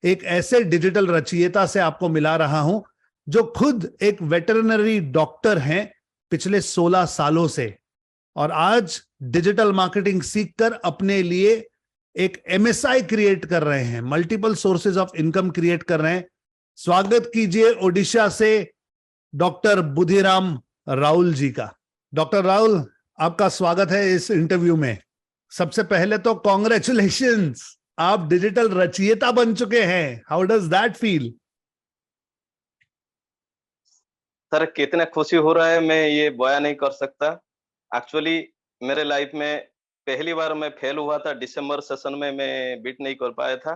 एक ऐसे डिजिटल रचयिता से आपको मिला रहा हूं जो खुद एक वेटरनरी डॉक्टर हैं पिछले 16 सालों से, और आज डिजिटल मार्केटिंग सीखकर अपने लिए एक एमएसआई क्रिएट कर रहे हैं, multiple sources of income create कर रहे हैं। स्वागत कीजिए ओडिशा से डॉक्टर बुधिराम राहुल जी का। डॉक्टर राहुल, आपका स्वागत है इस इंटरव्यू में। सबसे पहले तो कॉन्ग्रेचुलेशंस, आप डिजिटल रचयिता बन चुके हैं। How does that feel? Sir, कितना खुशी हो रहा है मैं ये बयान नहीं कर सकता। एक्चुअली मेरे लाइफ में पहली बार मैं फेल हुआ था, दिसंबर सेशन में मैं बीट नहीं कर पाया था।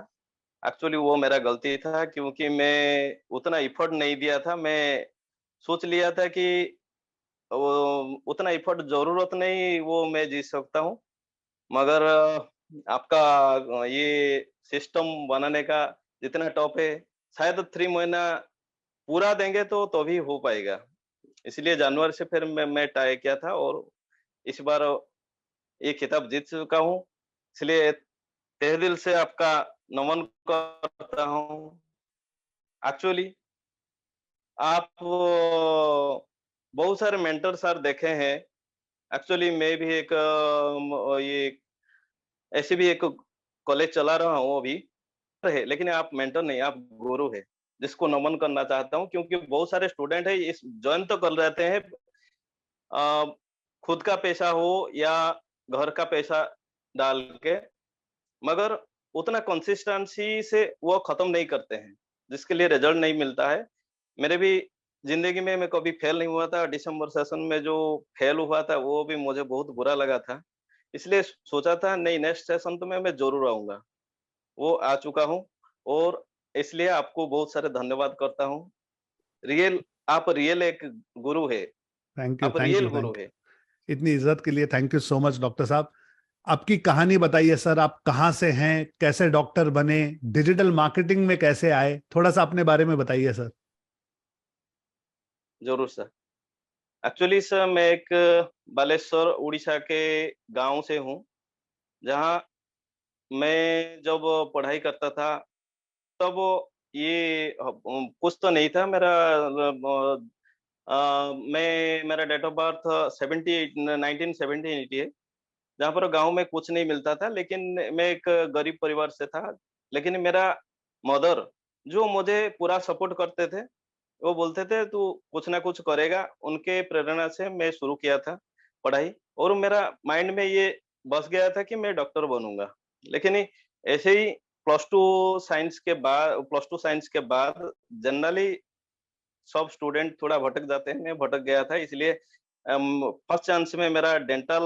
एक्चुअली वो मेरा गलती था क्योंकि मैं उतना एफर्ट नहीं दिया था। मैं सोच लिया था कि उतना एफर्ट जरूरत नहीं, वो मैं जीत सकता हूँ। मगर आपका ये सिस्टम बनाने का जितना टॉप है, शायद 3 महीना पूरा देंगे तो भी हो पाएगा। इसलिए जनवरी से फिर मैं ट्राई किया था और इस बार ये खिताब जीत चुका हूँ। इसलिए तहे दिल से आपका नमन करता हूँ। एक्चुअली आप बहुत सारे मेंटर सर देखे हैं। एक्चुअली मैं भी एक ये ऐसे भी एक कॉलेज चला रहा हूँ अभी है, लेकिन आप मेंटर नहीं, आप गुरु है, जिसको नमन करना चाहता हूँ क्योंकि बहुत सारे स्टूडेंट है इस ज्वाइन तो कर रहते हैं, खुद का पैसा हो या घर का पैसा डाल के, मगर उतना कंसिस्टेंसी से वो खत्म नहीं करते हैं, जिसके लिए रिजल्ट नहीं मिलता है। मेरे भी जिंदगी में मैं कभी फेल नहीं हुआ था। दिसंबर सेशन में जो फेल हुआ था वो भी मुझे बहुत बुरा लगा था। इसलिए सोचा था नहीं, नेक्स्ट सेशन तो मैं जरूर आऊंगा। वो आ चुका हूँ और इसलिए आपको बहुत सारे धन्यवाद करता हूँ। रियल आप रियल एक गुरु है। थैंक यू, आप thank real you, Guru thank है। यू। इतनी इज्जत के लिए thank you so much doctor साहब। आपकी कहानी बताइए सर, आप कहाँ से हैं, कैसे डॉक्टर बने, डिजिटल मार्केटिंग में कैसे आए, थोड़ा सा अपने बारे में बताइए सर। जरूर सर। एक्चुअली सर मैं एक बालेश्वर उड़ीसा के गांव से हूँ, जहाँ मैं जब पढ़ाई करता था तब ये कुछ तो नहीं था मेरा। मेरा डेट ऑफ बर्थ 1978 है, जहाँ पर गांव में कुछ नहीं मिलता था, लेकिन मैं एक गरीब परिवार से था। लेकिन मेरा मदर जो मुझे पूरा सपोर्ट करते थे, वो बोलते थे तू कुछ ना कुछ करेगा। उनके प्रेरणा से मैं शुरू किया था पढ़ाई, और मेरा माइंड में ये बस गया था कि मैं डॉक्टर बनूंगा। लेकिन ऐसे ही प्लस टू साइंस के बाद जनरली सब स्टूडेंट थोड़ा भटक जाते हैं, मैं भटक गया था। इसलिए फर्स्ट चांस में मेरा डेंटल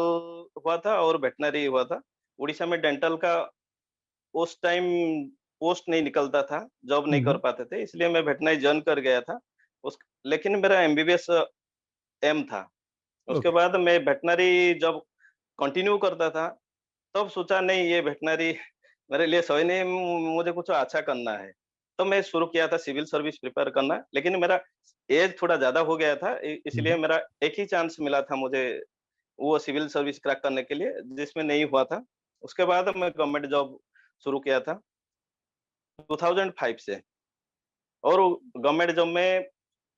हुआ था और वेटनरी हुआ था। उड़ीसा में डेंटल का उस टाइम पोस्ट नहीं निकलता था, जॉब नहीं कर पाते थे, इसलिए मैं वेटनरी ज्वाइन कर गया था। उस लेकिन मेरा एमबीबीएस एम था। उसके ओके। बाद मैं वेटनरी जब कंटिन्यू करता था, तब सोचा नहीं ये वेटनरी मेरे लिए सही नहीं, मुझे कुछ अच्छा करना है। तो मैं शुरू किया था सिविल सर्विस प्रिपेयर करना, लेकिन मेरा एज थोड़ा ज्यादा हो गया था, इसलिए मेरा एक ही चांस मिला था मुझे वो सिविल सर्विस क्रैक करने के लिए, जिसमें नहीं हुआ था। उसके बाद मैं गवर्नमेंट जॉब शुरू किया था 2005 से। और गवर्नमेंट जॉब में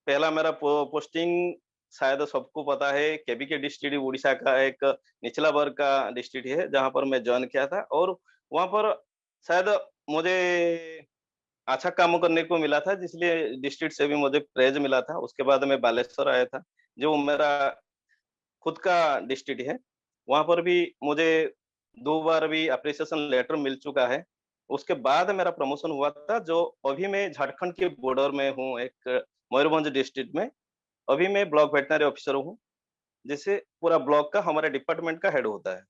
पहला मेरा पोस्टिंग शायद सबको पता है, केबी के डिस्ट्रिक्ट उड़ीसा का एक निचला वर्ग का डिस्ट्रिक्ट है, जहाँ पर मैं ज्वाइन किया था। और वहाँ पर शायद मुझे अच्छा काम करने को मिला था, जिसलिए डिस्ट्रिक्ट से भी मुझे प्रेज मिला था। उसके बाद मैं बालेश्वर आया था, जो मेरा खुद का डिस्ट्रिक्ट है। वहां पर भी मुझे 2 बार भी अप्रिसिएशन लेटर मिल चुका है। उसके बाद मेरा प्रमोशन हुआ था, जो अभी मैं झारखंड के बॉर्डर में हूँ, एक मयूरभंज डिस्ट्रिक्ट में। अभी मैं ब्लॉक वेटनरी ऑफिसर हूँ, जिसे पूरा ब्लॉक का हमारे डिपार्टमेंट का हेड होता है।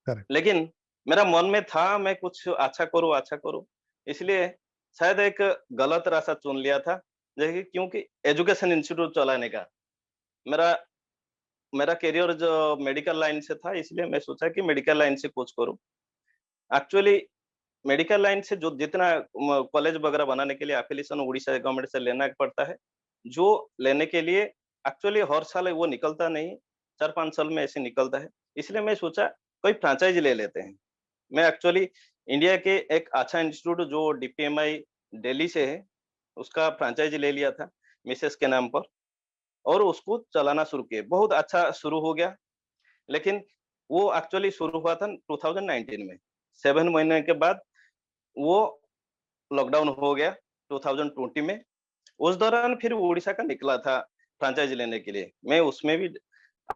करेक्ट। लेकिन मेरा मन में था मैं कुछ अच्छा करूँ, अच्छा करूँ, इसलिए शायद एक गलत रास्ता चुन लिया था। जैसे क्योंकि एजुकेशन इंस्टीट्यूट चलाने का मेरा मेरा करियर जो मेडिकल लाइन से था, इसलिए मैं सोचा कि मेडिकल लाइन से कुछ करूँ। एक्चुअली मेडिकल लाइन से जो जितना कॉलेज वगैरह बनाने के लिए एफिलिएशन उड़ीसा गवर्नमेंट से लेना पड़ता है, जो लेने के लिए एक्चुअली हर साल वो निकलता नहीं, 4-5 साल में ऐसे निकलता है। इसलिए मैं सोचा कोई फ्रेंचाइज ले लेते हैं। मैं एक्चुअली इंडिया के एक अच्छा इंस्टीट्यूट जो डीपीएमआई दिल्ली से है, उसका फ्रैंचाइज़ी ले लिया था मिसेस के नाम पर और उसको चलाना शुरू किए। बहुत अच्छा शुरू हो गया, लेकिन वो एक्चुअली शुरू हुआ था 2019 में। 7 महीने के बाद वो लॉकडाउन हो गया 2020 में। उस दौरान फिर उड़ीसा का निकला था फ्रैंचाइज़ी लेने के लिए। मैं उसमें भी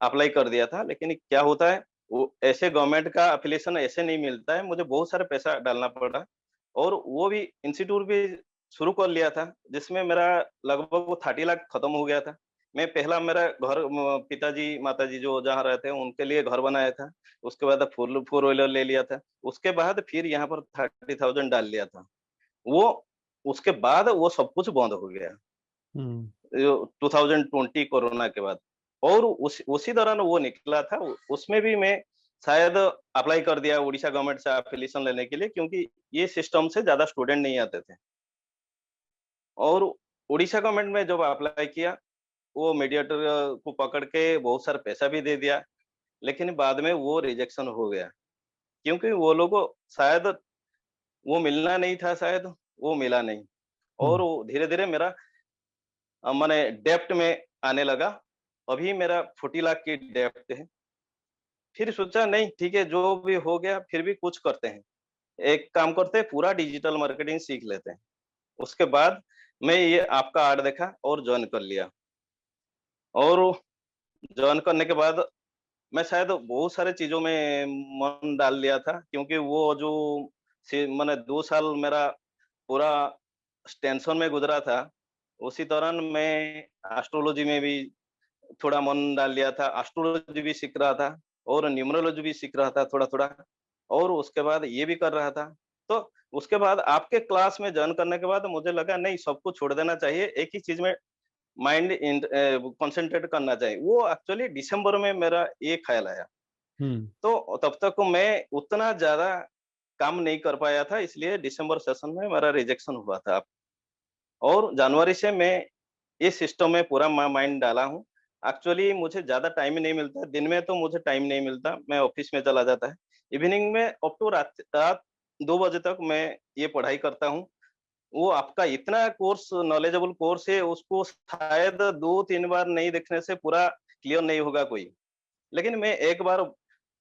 अप्लाई कर दिया था, लेकिन क्या होता है, वो ऐसे गवर्नमेंट का एफ़िलिएशन ऐसे नहीं मिलता है, मुझे बहुत सारा पैसा डालना पड़ा और वो भी इंस्टीट्यूट भी शुरू कर लिया था, जिसमें मेरा लगभग वो 30 लाख खत्म हो गया था। मैं पहला मेरा घर पिताजी, माताजी जो जहाँ रहते हैं, उनके लिए घर बनाया था। उसके बाद फ़ोर व्हीलर ले लिया था। उसके बाद फिर यहाँ पर 30,000 डाल लिया था। वो उसके बाद वो सब कुछ बंद हो गया। हम्म। 2020 कोरोना के बाद और उसी दौरान वो निकला था उसमें भी मैं शायद अप्लाई कर दिया उड़ीसा गवर्नमेंट से एफिलिएशन लेने के लिए क्योंकि ये सिस्टम से ज्यादा स्टूडेंट नहीं आते थे और उड़ीसा गवर्नमेंट में जब अप्लाई किया वो मीडिएटर को पकड़ के बहुत सारा पैसा भी दे दिया लेकिन बाद में वो रिजेक्शन हो गया क्योंकि वो लोगों को शायद वो मिलना नहीं था शायद वो मिला नहीं और हम्म। धीरे धीरे मेरा मैंने डेप्ट में आने लगा अभी मेरा 40 लाख की डेप्ट है फिर सोचा नहीं ठीक है जो भी हो गया फिर भी कुछ करते हैं एक काम करते हैं पूरा डिजिटल मार्केटिंग सीख लेते हैं उसके बाद मैं ये आपका ऐड देखा और ज्वाइन कर लिया और ज्वाइन करने के बाद मैं शायद बहुत सारे चीजों में मन डाल लिया था क्योंकि वो जो मैंने 2 साल मेरा पूरा टेंशन में गुजरा था उसी दौरान मैं एस्ट्रोलॉजी में भी थोड़ा मन डाल लिया था, एस्ट्रोलॉजी भी सीख रहा था और न्यूमरोलॉजी भी सीख रहा था थोड़ा-थोड़ा और उसके बाद ये भी कर रहा था। तो उसके बाद आपके क्लास में जॉइन करने के बाद मुझे लगा नहीं सब कुछ छोड़ देना चाहिए, एक ही चीज़ में माइंड कंसंट्रेट करना चाहिए। वो एक्चुअली दिसंबर में मेरा ये ख़्याल आया। हम्म। तो तब तक मैं उतना ज़्यादा काम नहीं कर पाया था इसलिए दिसंबर सेशन में मेरा रिजेक्शन हुआ था। और जनवरी से मैं इस सिस्टम में पूरा माइंड डाला हूँ। एक्चुअली मुझे ज़्यादा टाइम ही नहीं मिलता, दिन में तो मुझे टाइम नहीं मिलता, मैं ऑफ़िस में चला जाता है। इवनिंग में अप टू रात रात 2 बजे तक मैं ये पढ़ाई करता हूँ। वो आपका इतना कोर्स नॉलेजेबल कोर्स है, उसको शायद 2-3 बार नहीं देखने से पूरा क्लियर नहीं होगा कोई। लेकिन मैं एक बार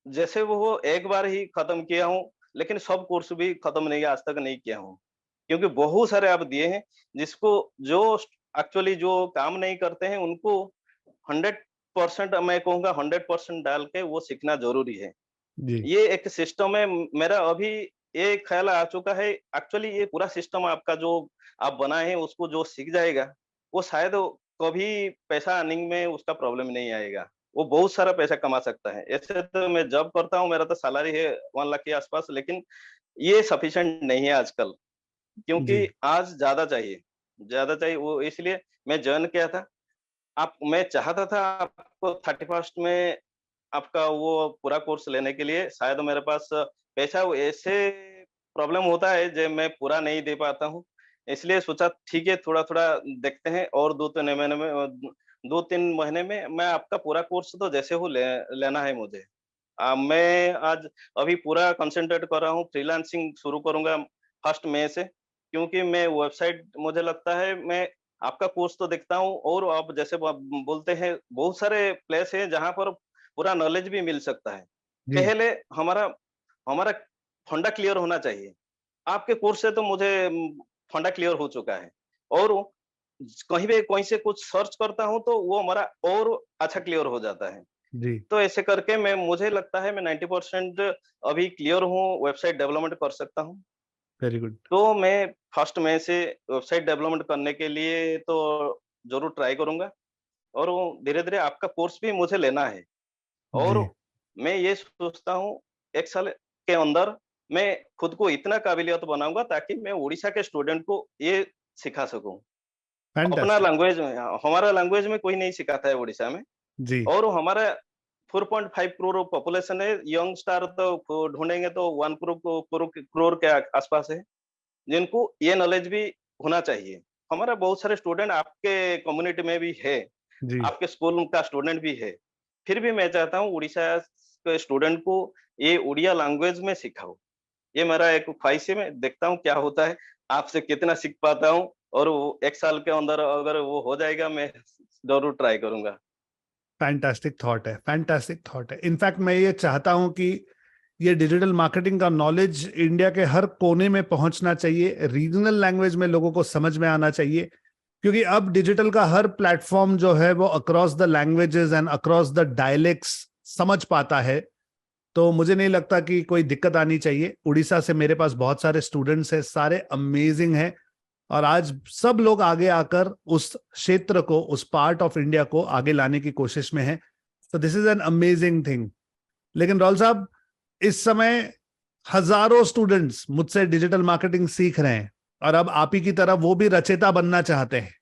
जैसे वो एक बार ही खत्म किया हूँ, लेकिन सब कोर्स भी खत्म नहीं आज तक नहीं किया हूँ। क्योंकि बहुत सारे आप दिए हैं, जिसको जो एक्चुअली जो काम नहीं करते हैं, उनको 100% मैं कहूँगा 100% डाल के वो सीखना ज़रूरी है। जी। ये एक सिस्टम है मेरा अभी ये ख़्याल आ चुका है एक्चुअली ये पूरा सिस्टम आपका जो आप बनाए हैं उसको जो सीख जाएगा, वो शायद कभी पैसा अर्निंग में उसका प्रॉब्लम नहीं आएगा। वो बहुत सारा पैसा कमा सकता है। ऐसे तो मैं जॉब करता हूँ, मेरा तो सैलरी है 1 लाख के आस-पास लेकिन ये सफिशिएंट नहीं है आजकल, क्योंकि जी। आज ज़्यादा चाहिए वो इसलिए मैं जॉइन किया था। आप मैं चाहता था आपको 31st में आपका वो पूरा कोर्स लेने के लिए शायद मेरे पास पैसा वो ऐसे प्रॉब्लम होता है जो मैं पूरा नहीं दे पाता हूँ। इसलिए सोचा ठीक है थोड़ा-थोड़ा देखते हैं और 2-3 महीने में मैं आपका पूरा कोर्स तो जैसे हो लेना है मुझे। मैं आज अभी पूरा कंसंट्रेट कर रहा हूँ फ्रीलांसिंग शुरू करूँगा 1st मई से क्योंकि मैं वेबसाइट मुझे लगता है मैं आपका कोर्स तो देखता हूँ और आप जैसे बोलते हैं बहुत सारे प्लेस है जहाँ पर पूरा नॉलेज भी मिल सकता है। जी। पहले हमारा हमारा फंडा क्लियर होना चाहिए। आपके कोर्स से तो मुझे फंडा क्लियर हो चुका है और कहीं भी कहीं से कुछ सर्च करता हूँ तो वो हमारा और अच्छा क्लियर हो जाता है। जी। तो ऐसे करके मैं मुझे लगता है मैं 90% अभी क्लियर हूँ, वेबसाइट डेवलपमेंट कर सकता हूँ। Very good. तो मैं 1st मई से वेबसाइट डेवलपमेंट करने के लिए तो ज़रूर ट्राई करूँगा और वो धीरे-धीरे आपका कोर्स भी मुझे लेना है और जी। मैं ये सोचता हूँ 1 साल के अंदर मैं खुद को इतना काबिलियत बनाऊँगा ताकि मैं उड़ीसा के स्टूडेंट को ये सिखा सकूँ। अपना फैंटास्टिक। लैंग्वेज में हमारा लैंग्वेज में कोई नहीं सिखाता है उड़ीसा में जी। और हमारा 4.5 करोड़ पॉपुलेशन है, यंगस्टर तो ढूँढेंगे तो 1 करोड़ के आसपास है, जिनको ये नॉलेज भी होना चाहिए। हमारा बहुत सारे स्टूडेंट आपके कम्युनिटी में भी है, जी। आपके स्कूल का स्टूडेंट भी है। फिर भी मैं चाहता हूँ उड़ीसा के स्टूडेंट को ये उड़िया लैंग्वेज में सिखाओ। ये मेरा एक ख्वाहिश है, मैं देखता हूँ क्या होता है, आपसे कितना सीख पाता हूँ, और वो 1 साल के अंदर अगर वो हो जाएगा, मैं ज़रूर ट्राई करूँगा। फैंटास्टिक थॉट है, फैंटास्टिक थॉट है। इनफैक्ट मैं ये चाहता हूं कि ये डिजिटल मार्केटिंग का नॉलेज इंडिया के हर कोने में पहुंचना चाहिए, रीजनल लैंग्वेज में लोगों को समझ में आना चाहिए, क्योंकि अब डिजिटल का हर प्लेटफॉर्म जो है वो across the languages and across the dialects समझ पाता है। तो मुझे नहीं लगता कि कोई दिक्कत आनी चाहिए। उड़ीसा से मेरे पास बहुत सारे स्टूडेंट्स हैं, सारे अमेजिंग हैं, और आज सब लोग आगे आकर उस क्षेत्र को, उस पार्ट ऑफ इंडिया को आगे लाने की कोशिश में है। तो this is an amazing thing. लेकिन राहुल साहब, इस समय हजारों स्टूडेंट्स मुझसे डिजिटल मार्केटिंग सीख रहे हैं, और अब आप ही की तरह वो भी रचेता बनना चाहते हैं।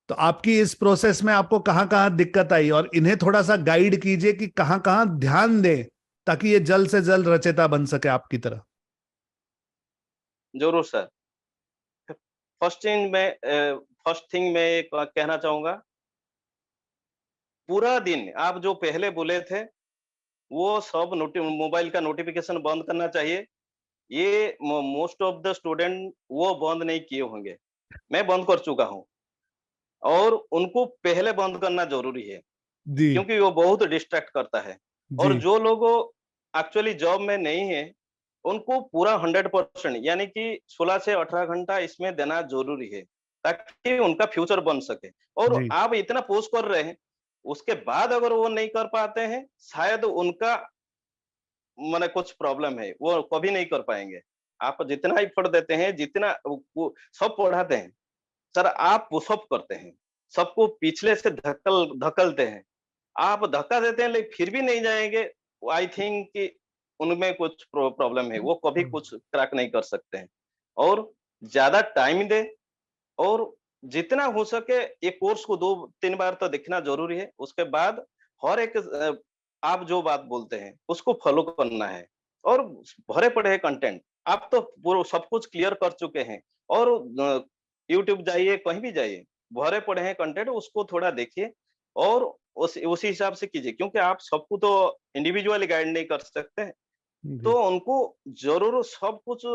तो आपकी इस प्रोसेस में आपको कहां कहां दिक्कत आई, और इन्हें थोड़ा सा गाइड कीजिए कि कहां कहां ध्यान दें ताकि ये जल्द से जल्द रचेता बन सके आपकी तरह। ज़रूर सर। फर्स्ट थिंग मैं एक बात कहना चाहूँगा, पूरा दिन आप जो पहले बोले थे, वो सब मोबाइल का नोटिफ़िकेशन बंद करना चाहिए। ये मोस्ट ऑफ द स्टूडेंट वो बंद नहीं किए होंगे। मैं बंद कर चुका हूँ, और उनको पहले बंद करना ज़रूरी है, जी। क्योंकि वो बहुत डिस्ट्रैक्ट करता है। जी। और जो लोग एक्चुअली जॉब में नहीं है, उनको पूरा 100% यानी कि 16 से 18 घंटा इसमें देना ज़रूरी है, ताकि उनका फ्यूचर बन सके। और जी। आप इतना पुश कर रहे हैं, उसके बाद अगर वो नहीं कर पाते हैं, शायद उनका माने कुछ प्रॉब्लम है, वो कभी नहीं कर पाएँगे। आप जितना एफर्ट देते हैं, जितना वो सब पढ़ाते हैं। सर, आप पुशअप करते हैं, सबको पिछले से धकलते हैं। आप धक्का देते हैं, लेकिन फिर भी नहीं जाएँगे, आई थिंक कि उनमें कुछ प्रॉब्लम है, वो कभी कुछ क्रैक नहीं कर सकते हैं। और ज़्यादा टाइम दें, और जितना हो सके ये कोर्स को 2-3 बार तो देखना ज़रूरी है। उसके बाद हर एक आप जो बात बोलते हैं, उसको फ़ॉलो करना है। और भरे पड़े हैं कंटेंट, आप तो वो सब कुछ क्लियर कर चुके हैं, और यूट्यूब जाइए, कहीं भी जाइए, भरे पड़े हैं कंटेंट, उसको थोड़ा देखिए, और उसी हिसाब से कीजिए, क्योंकि आप सबको तो इंडिविजुअली गाइड नहीं कर सकते हैं। तो जी। उनको ज़रूर सब कुछ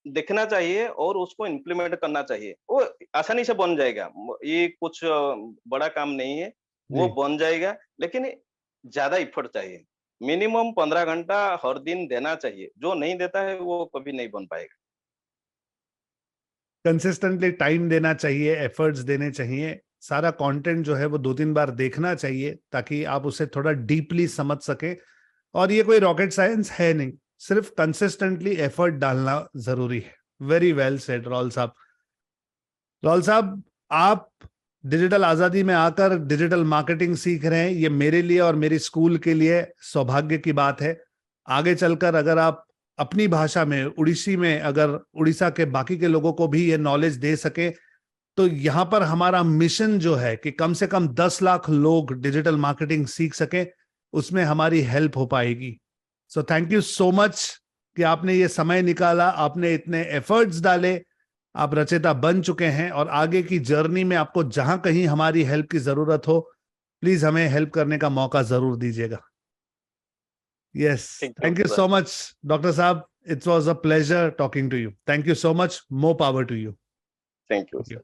देखना चाहिए, और उसको इम्प्लीमेंट करना चाहिए। वो आसानी से बन जाएगा। ये कुछ बड़ा काम नहीं है, वो जी। बन जाएगा, लेकिन ज़्यादा एफर्ट चाहिए। मिनिमम 15 घंटा हर दिन देना चाहिए। जो नहीं देता है, वो कभी नहीं बन पाएगा। कंसिस्टेंटली टाइम देना चाहिए, एफर्ट्स देने चाहिए, सारा कंटेंट जो है वो 2-3 बार देखना चाहिए ताकि आप उसे थोड़ा डीपली समझ सके। और ये कोई रॉकेट साइंस है नहीं, सिर्फ कंसिस्टेंटली एफर्ट डालना जरूरी है। वेरी वेल सेड राहुल साहब। राहुल साहब, आप डिजिटल आजादी में आकर डिजिटल मार्केटिंग सीख रहे हैं, ये मेरे लिए और मेरी स्कूल के लिए सौभाग्य की बात है। आगे चलकर अगर आप अपनी भाषा में, उड़ीसी में, अगर उड़ीसा के बाकी के लोगों को भी ये नॉलेज दे सके, तो यहां पर हमारा मिशन जो है कि कम से कम 10 लाख लोग डिजिटल मार्केटिंग सीख सके, उसमें हमारी हेल्प हो पाएगी। So thank you so much कि आपने ये समय निकाला, आपने इतने एफर्ट्स डाले, आप रचेता बन चुके हैं, और आगे की जर्नी में आपको जहां कहीं हमारी हेल्प की जरूरत हो, प्लीज हमें हेल्प करने का मौका जरूर दीजिएगा। Yes. Thank you thank you sir. So much doctor साहब, it was a pleasure talking to you. Thank you so much, more power to you. Thank you thank you. Sir.